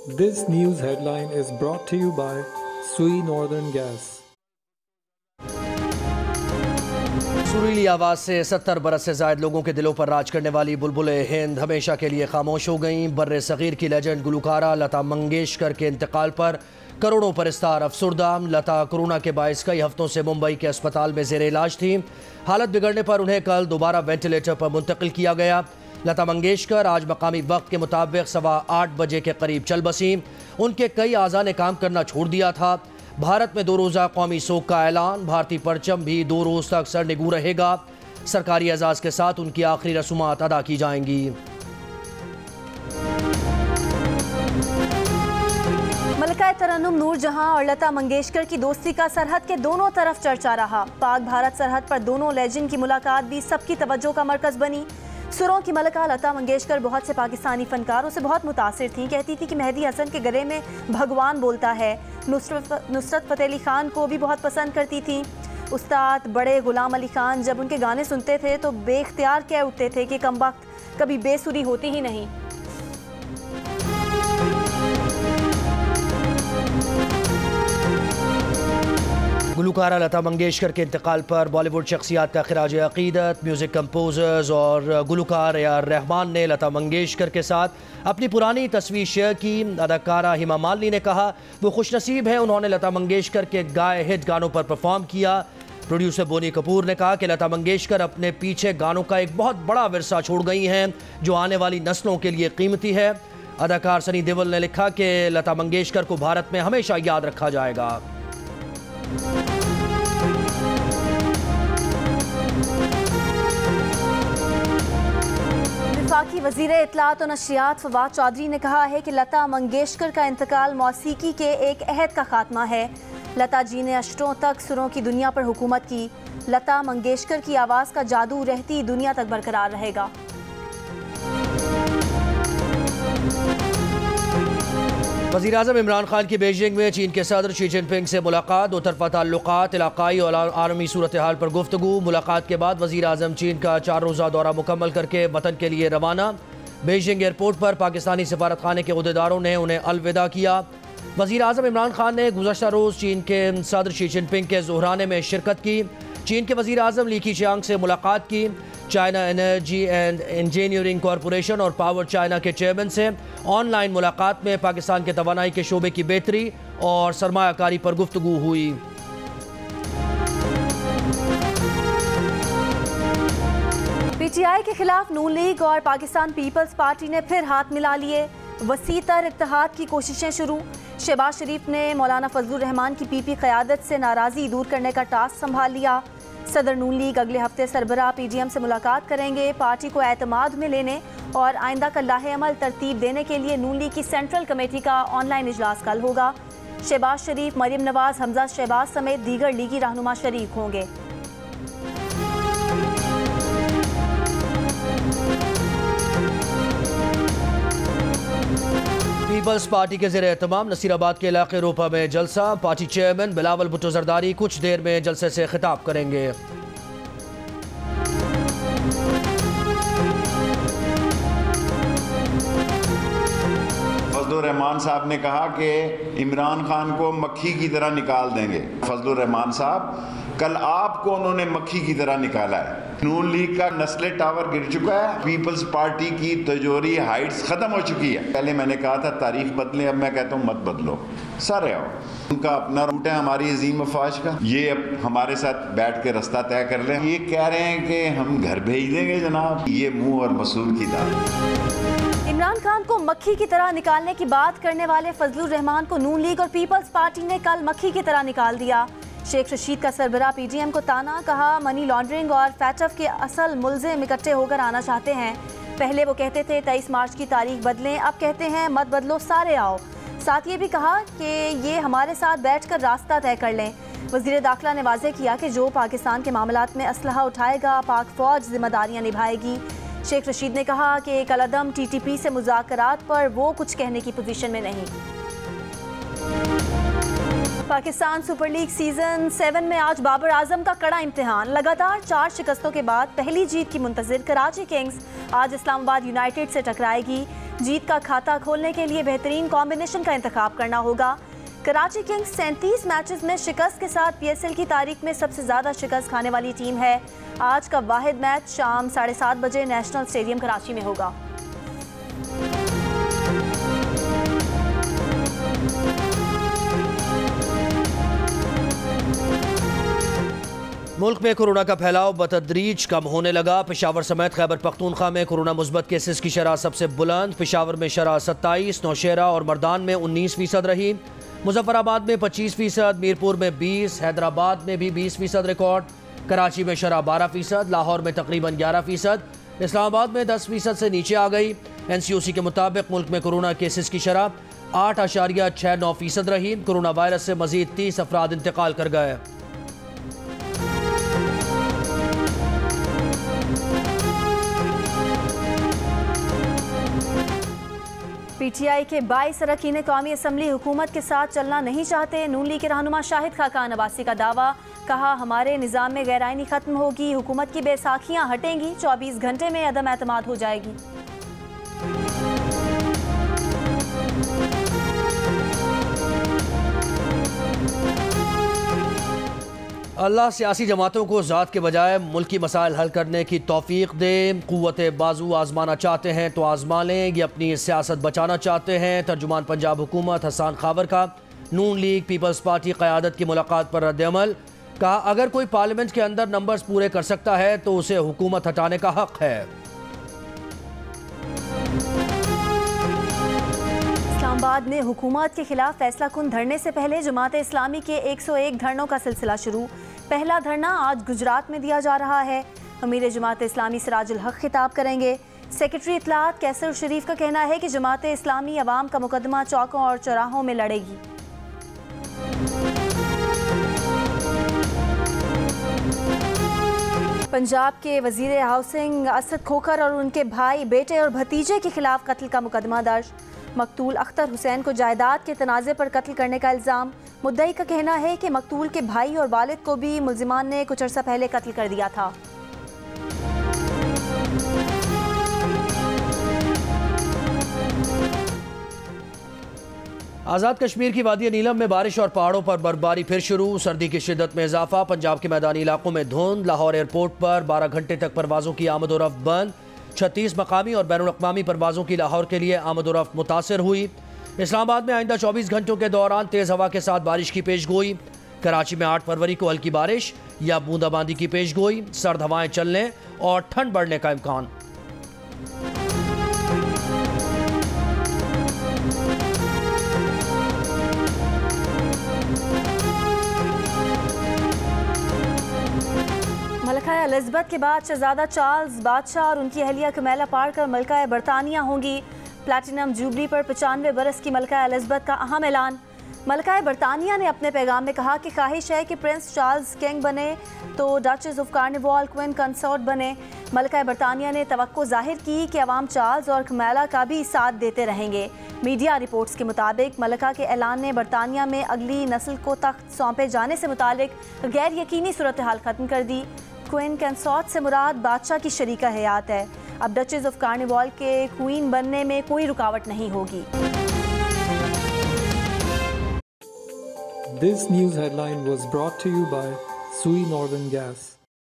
This news headline is brought to you by Sui Northern Gas. सुरीली आवाज़ से 70 बरस से ज़ायद लोगों के दिलों पर राज करने वाली बुलबुले हिंद हमेशा के लिए खामोश हो गईं। बर्रे सग़ीर की लेजेंड गुलकारा लता मंगेशकर के इंतकाल पर करोड़ों परस्तार अफसुर्दा। लता कोरोना के बायस कई हफ्तों से मुंबई के अस्पताल में ज़ेर इलाज थी। हालत बिगड़ने पर उन्हें कल दोबारा वेंटिलेटर पर मुंतकिल किया गया। लता मंगेशकर आज मकामी वक्त के मुताबिक 8:15 बजे के करीब चल बसी। उनके कई आज़ा ने काम करना छोड़ दिया था। भारत में 2 रोज़ा कौमी सोग का ऐलान। भारतीय परचम भी 2 रोज़ तक सरनिगू रहेगा। सरकारी एजाज़ के साथ उनकी आखिरी रसूमात अदा की जाएंगी। मलका तरन्नुम नूरजहां और लता मंगेशकर की दोस्ती का सरहद के दोनों तरफ चर्चा रहा। पाक भारत सरहद पर दोनों लेजेंड की मुलाकात भी सबकी तवज्जो का मरकज़ बनी। सुरों की मलका लता मंगेशकर बहुत से पाकिस्तानी फनकारों से बहुत मुतासिर थीं। कहती थी कि मेहदी हसन के गले में भगवान बोलता है। नुसरत फ़तेह अली ख़ान को भी बहुत पसंद करती थी। उस्ताद बड़े ग़ुलाम अली ख़ान जब उनके गाने सुनते थे तो बेख्तियार कह उठते थे कि कमबख्त कभी बेसुरी होती ही नहीं। गुलकारा लता मंगेशकर के इंतकाल पर बॉलीवुड शख्सियात का खिराज अकीदत। म्यूज़िक कंपोजर्स और गुलकार ए.आर. रहमान ने लता मंगेशकर के साथ अपनी पुरानी तस्वीर शेयर की। अदाकारा हिमा मालिनी ने कहा वो खुशनसीब है, उन्होंने लता मंगेशकर के गाए हिट गानों पर परफॉर्म किया। प्रोड्यूसर बोनी कपूर ने कहा कि लता मंगेशकर अपने पीछे गानों का एक बहुत बड़ा विरसा छोड़ गई हैं जो आने वाली नस्लों के लिए कीमती है। अदाकार सनी देओल ने लिखा कि लता मंगेशकर को भारत में हमेशा याद रखा जाएगा। वफाकी वज़ीर इत्तलात और नशरियात फवाद चौधरी ने कहा है कि लता मंगेशकर का इंतकाल मौसीकी के एक अहद का खात्मा है। लता जी ने अशरों तक सुरों की दुनिया पर हुकूमत की। लता मंगेशकर की आवाज़ का जादू रहती दुनिया तक बरकरार रहेगा। वज़ीर आज़म इमरान खान की बीजिंग में चीन के सदर शी जिनपिंग से मुलाकात। 2 तरफ़ा ताल्लुकात, इलाकाई और आलमी सूरत हाल पर गुफ्तगू। मुलाकात के बाद वज़ीर आज़म चीन का 4 रोज़ा दौरा मुकम्मल करके वतन के लिए रवाना। बीजिंग एयरपोर्ट पर पाकिस्तानी सफारत खाने के अहदेदारों ने उन्हें अलविदा किया। वज़ीर आज़म इमरान खान ने गुज़श्ता रोज़ चीन के सदर शी जिनपिंग के ज़ोहराने में शिरकत की। चीन के वज़ीर आज़म ली कीशियांग से मुलाकात की। China energy and engineering corporation और पावर चाइना के चेयरमैन से ऑनलाइन मुलाकात में पाकिस्तान के तवानाई के शोबे की बेहतरी और सरमायाकारी पर गुफ्तगू हुई। पीटीआई के खिलाफ नून लीग और पाकिस्तान पीपल्स पार्टी ने फिर हाथ मिला लिए। वसीतर इत्तेहाद की कोशिशें शुरू। शहबाज शरीफ ने मौलाना फजलुर रहमान की पीपी क़यादत से नाराज़गी दूर करने का टास्क संभाल लिया। सदर नून लीग अगले हफ्ते सरबराह पीडीएम से मुलाकात करेंगे। पार्टी को एतमाद में लेने और आइंदा का लाहे अमल तरतीब देने के लिए नून लीग की सेंट्रल कमेटी का ऑनलाइन इजलास कल होगा। शहबाज शरीफ, मरियम नवाज, हमजा शहबाज समेत दीगर लीगी रहनुमा शरीक होंगे। पीपल्स पार्टी के ज़ेर एहतमाम नसीराबाद के इलाके रोपा में जलसा। पार्टी चेयरमैन बिलावल भुट्टो जरदारी कुछ देर में जलसे से खिताब करेंगे। फजलुर रहमान साहब ने कहा कि इमरान खान को मक्खी की तरह निकाल देंगे। फजलुर रहमान साहब, कल आपको उन्होंने मक्खी की तरह निकाला है। नून लीग का नस्ले टावर गिर चुका है। पीपल्स पार्टी की तिजोरी हाइट्स खत्म हो चुकी है। पहले मैंने कहा था तारीख बदले, अब मैं कहता हूँ मत बदलो, सारे आओ। उनका अपना रूट है हमारी अजीम अफवाज का, ये अब हमारे साथ बैठ के रास्ता तय कर लें। ये कह रहे हैं कि हम घर भेज देंगे जनाब, ये मुंह और मसूल की दाल। इमरान खान को मक्खी की तरह निकालने की बात करने वाले फजलुर रहमान को नून लीग और पीपल्स पार्टी ने कल मक्खी की तरह निकाल दिया। शेख रशीद का सरबराह पीडीएम को ताना, कहा मनी लॉन्ड्रिंग और फैटफ के असल मुलजिम इकट्ठे होकर आना चाहते हैं। पहले वो कहते थे 23 मार्च की तारीख बदलें, अब कहते हैं मत बदलो, सारे आओ। साथ ये भी कहा कि ये हमारे साथ बैठकर रास्ता तय कर लें। वज़ीर दाखिला ने वाज़ेह किया कि जो पाकिस्तान के मामलात में असलहा उठाएगा पाक फ़ौज जिम्मेदारियाँ निभाएगी। शेख रशीद ने कहा कि कलअदम टीटीपी से मुज़ाकरात पर वो कुछ कहने की पोजीशन में नहीं। पाकिस्तान सुपर लीग सीजन 7 में आज बाबर आजम का कड़ा इम्तिहान। लगातार 4 शिकस्तों के बाद पहली जीत की मुंतज़िर कराची किंग्स आज इस्लामाबाद यूनाइटेड से टकराएगी। जीत का खाता खोलने के लिए बेहतरीन कॉम्बिनेशन का इंतखाब करना होगा। कराची किंग्स 37 मैचेस में शिकस्त के साथ PSL की तारीख में सबसे ज़्यादा शिकस्त खाने वाली टीम है। आज का वाहिद मैच शाम 7:30 बजे नेशनल स्टेडियम कराची में होगा। मुल्क में कोरोना का फैलाव बतदरीज कम होने लगा। पेशावर समेत खैबर पख्तूनख्वा में कोरोना मुस्बत केसेस की शरह सबसे बुलंद। पेशावर में शरह 27, नौशेरा और मर्दान में 19% रही। मुजफ्फराबाद में 25%, मीरपुर में 20, हैदराबाद में भी 20% रिकॉर्ड। कराची में शरह 12%, लाहौर में तकरीबन 11%, इस्लामाबाद में 10% से नीचे आ गई। NCOC के मुताबिक मुल्क में कोरोना केसेस की शरह 8.69% रही। कोरोना वायरस से मजीद 30 अफराद इंतकाल कर गए। PTI के 22 अरकान कौमी असम्बली हुकूमत के साथ चलना नहीं चाहते। नून लीग के रहनुमा शाहिद खाकान अब्बासी का दावा। कहा, हमारे निज़ाम में गैरआइनी खत्म होगी, हुकूमत की बैसाखियाँ हटेंगी, 24 घंटे में अदम एतमाद हो जाएगी। अल्लाह सियासी जमातों को ज़ात के बजाय मुल्की मसाइल हल करने की तौफीक दे। क़ुव्वत बाजू आजमाना चाहते हैं तो आजमा लें, ये अपनी सियासत बचाना चाहते हैं। तर्जुमान पंजाब हुकूमत हसन खावर का नून लीग पीपल्स पार्टी क़यादत की मुलाकात पर रद्द-ए-अमल। कहा, अगर कोई पार्लियामेंट के अंदर नंबर्स पूरे कर सकता है तो उसे हुकूमत हटाने का हक है। इस्लामाबाद में हुकूमत के खिलाफ फैसला कुन धरने से पहले जमात इस्लामी के 101 धरनों का सिलसिला शुरू। पहला धरना आज गुजरात में दिया जा रहा है। अमीर जमात इस्लामी सिराजुल हक खिताब करेंगे। सेक्रेटरी इत्तलात कैसर शरीफ का कहना है कि जमात इस्लामी अवाम का मुकदमा चौकों और चौराहों में लड़ेगी। पंजाब के वजीर हाउसिंग असद खोखर और उनके भाई, बेटे और भतीजे के खिलाफ कत्ल का मुकदमा दर्ज। मकतूल अख्तर हुसैन को जायदाद के तनाज़े पर कत्ल करने का इल्ज़ाम। मुद्दई का कहना है कि मकतूल के भाई और वालिद को भी मुल्जिमान ने कुछ अर्सा पहले कत्ल कर दिया था। आज़ाद कश्मीर की वादी नीलम में बारिश और पहाड़ों पर बर्फबारी फिर शुरू। सर्दी की शिद्दत में इजाफा। पंजाब के मैदानी इलाकों में धुंध। लाहौर एयरपोर्ट पर 12 घंटे तक परवाज़ों की आमद और रफ्त बंद। 36 मकामी और बैनुल अक़वामी परवाज़ों की लाहौर के लिए आमद और रफ्त मुतासर हुई। इस्लामाबाद में आइंदा 24 घंटों के दौरान तेज़ हवा के साथ बारिश की पेशगोई। कराची में 8 फरवरी को हल्की बारिश या बूंदाबांदी की पेशगोई। सर्द हवाएं चलने और ठंड बढ़ने का इम्कान। मलका एलिज़ाबेथ के बाद शहजादा चार्ल्स बादशाह और उनकी अहलिया कमैला पार्कर मलका बरतानिया होंगी। प्लैटिनम जुबली पर 95 बरस की मलका एलिज़ाबेथ का अहम ऐलान। मलका बरतानिया ने अपने पैगाम में कहा कि ख्वाहिश है कि प्रिंस चार्ल्स किंग बने तो duchess of carnival queen consort बने। मलका बरतानिया ने तवक्को जाहिर की कि अवाम चार्ल्स और कमैला का भी साथ देते रहेंगे। मीडिया रिपोर्ट्स के मुताबिक मलका के ऐलान ने बरतानिया में अगली नस्ल को तख्त सौंपे जाने से मुतालिक गैर यकीनी सूरत हाल ख़त्म कर दी। क्वीन कंसोर्ट से मुराद बादशाह की शरीका हयात है। अब डचेस ऑफ कार्निवाल के क्वीन बनने में कोई रुकावट नहीं होगी। This news headline was brought to you by Sui Northern Gas.